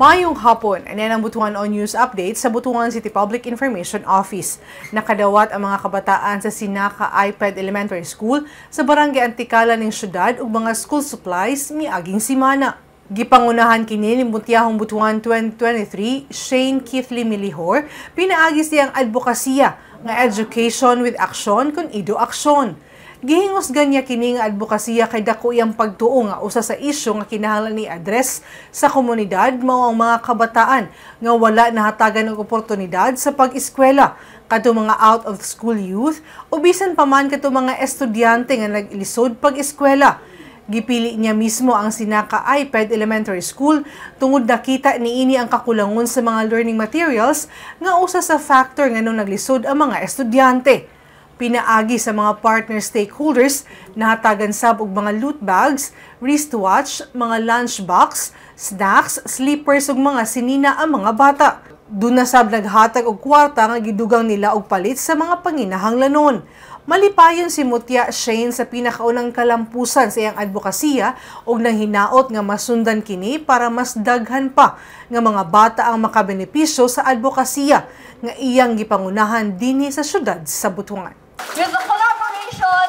Mayong hapon, ayan ang Butuan On News Update sa Butuan City Public Information Office. Nakadawat ang mga kabataan sa Sinaka iPad Elementary School sa Barangay Antikala ng syudad ug mga school supplies miaging simana. Gipangunahan kini ni Mutyahong Butuan 2023 Shane Keithley Milihor, pinaagi siyang advokasya nga education with action kun ido aksyon. Gihingos ganya kini nga advokasya kay dako iyang pagtuo nga usa sa isyu nga kinahanglan ni address sa komunidad mao ang mga kabataan nga wala nahatagan og oportunidad sa pag-eskwela, kadto mga out of school youth o bisan pa man kadto mga estudyante nga nag-ilisod pag-eskwela. Gipili niya mismo ang Sinaka iPad Elementary School tungod nakita niini ang kakulangon sa mga learning materials nga usa sa factor nga nung naglisod ang mga estudyante. Pinaagi sa mga partner stakeholders na hatagan sab og mga loot bags, wristwatch, mga lunchbox, snacks, slippers ug mga sinina ang mga bata. Duna sab naghatag og kwarta nga gidugang nila og palit sa mga panginahanglanon. Malipayon si Mutya Shane sa pinakaunang kalampusan sa iyang advokasya og nanghinaot nga masundan kini para mas daghan pa nga mga bata ang makabenepisyo sa advokasya nga iyang gipangunahan dinhi sa syudad sa Butuan. With the collaboration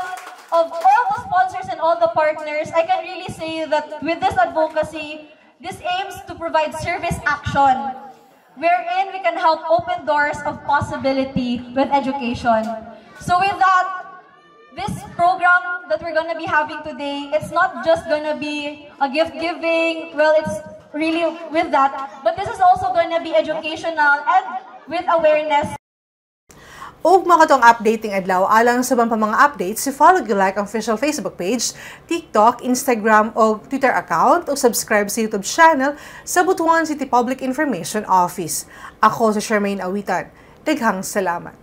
of all the sponsors and all the partners, I can really say that with this advocacy, this aims to provide service action, wherein we can help open doors of possibility with education. So with that, this program that we're going to be having today, it's not just going to be a gift giving, well, it's really with that, but this is also going to be educational and with awareness. Ug makatong updating adlaw alang sa bang mga updates, follow like ang official Facebook page, TikTok, Instagram o Twitter account o subscribe sa YouTube channel sa Butuan City Public Information Office. Ako si Charmaine Awitan. Daghang salamat.